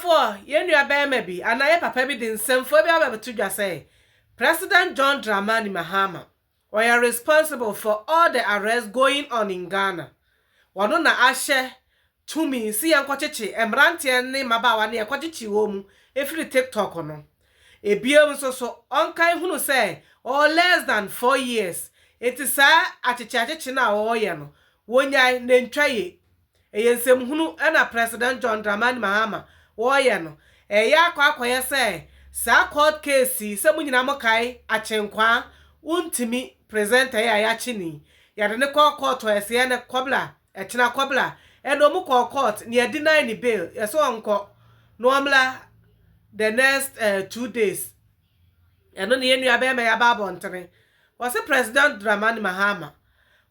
Therefore, you are maybe, and I papa be the same for be to just say President John Dramani Mahama are responsible for all the arrests going on in Ghana. Wano na ashe tumi si yankwachichi emrantie ne mabawa ne yakwachichi wo mu efiri TikTok no. Ebiem so onkai hunu say or less than 4 years. It is achichi na oye no. Wonyai ne ntwaye. Eyensem hunu na President John Dramani Mahama oye no. Eya akwaye say sa court case se munyina mokai Agyenkwaa untimi present ya chini. Yade ne court ese ne kobla echina kobla eno mu court ne deny ni bail yeso onko normally the next 2 days eno ne yenu abema ya babo ntere was President Dramani Mahama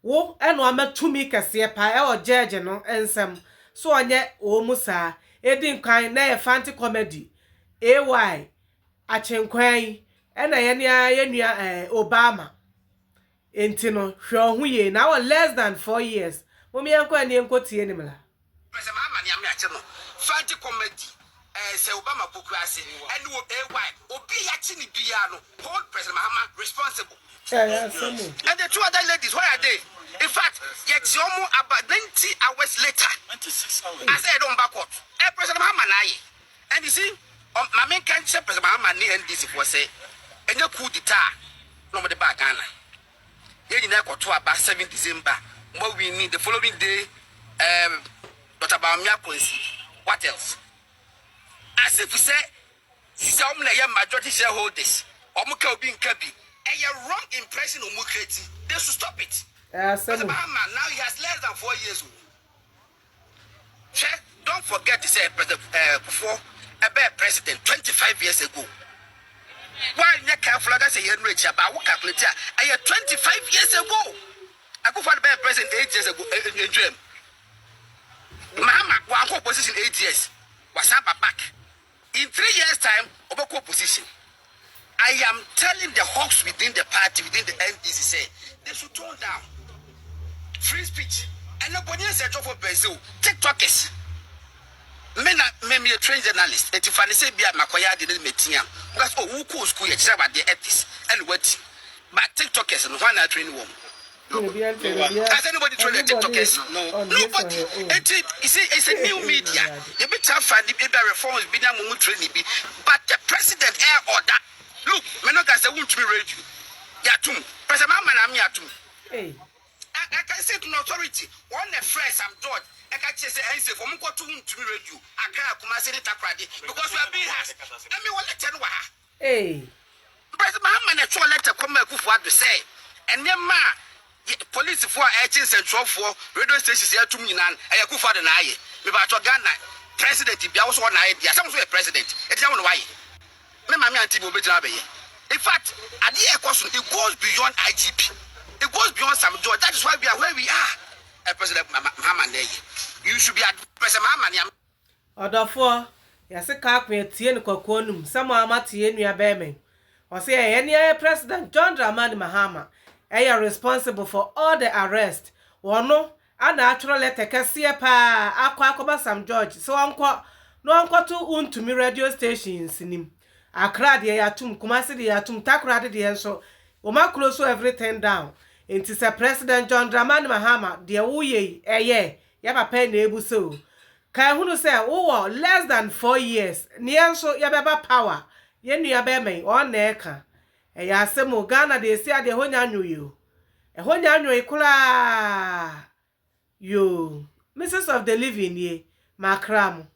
wo eno amatumi kese pa e o judge no ensem so onye o musa edin kan na Fante Comedy Yayra Agyenkwaa ena yenu Obama entino hwe ye na less than 4 years Momi yanko ani enko tie ni mla. President Mahama ni ame ache no. Fante Comedy se Obama boku ase and wo AY obi ya chi ni bia no hold President Mahama responsible. Yeah, and the two other ladies, where are they? In fact, yet yomo about 90 hours later. 96 hours. I said on backward. President Mahama na ye. And you see, my main can't say President Mahama ni NDC for say and you coup d'etat no more the back Ghana. Ye ni na ko to about 7 December. What we need the following day, but about Miapolis. What else? As if we say, some majority shareholders, or Mukabi and Kabi, a wrong impression of Mukati. They should stop it. But Mahama now he has less than 4 years old. Don't forget to say before a bad president 25 years ago. Why you can't flag as a young rich about what calculate? I had 25 years ago. I could find a bad president 8 years ago in a dream. Mahama, one position 8 years, was back. In 3 years' time, over position. I am telling the hawks within the party, within the NDC, say they should tone down. Free speech. And nobody else said for Brazil. TikTokers. Me a trained journalist. If I say be a Makoya didn't meet him. Because who cool school you about the ethics and what. But TikTokers and one are training woman. Has anybody trained the TikTokers? No. Nobody. You see, it's a new media. You be tough and the reforms be done when training be. But the president air order. Look, Menoka say won't be radio. Yatum. President Mahama na yatum. Hey. I can say to an authority, one the fresh I'm George. I can say for Munko to be radio. I can't come and say it because we are being asked. Let me want to tell you. Hey. President Mahama na show letter come back for what to say. And then police for agents and for radio stations here to me nan I could for the night. Me ba to Ghana president be also one idea. Some say president. It's not why. Me mama anti bo betra be. In fact, at the question it goes beyond IGP. It goes beyond some joy. That is why we are where we are. President Mahama you should be at President Mahama. Odofo, yase ka akwe tie ne kokonum. Samo amatie nua be men. O say any President John Dramani Mahama are responsible for all the arrest. Wono ana atro letter kase pa akwa Sam George. So onko to untumi radio stations nim. Accra de yatum, Kumasi de yatum, Takrade de so. Oma close everything down. It is a President John Dramani Mahama de uye yaba pen ebu so. Kai hunu say less than 4 years. Nianso yabeba power. Yenu yabeme on neka. Ya semo Ghana de sia de honyanyo yo. E honyanyo ikula yo. Mrs. of the living ye makramu.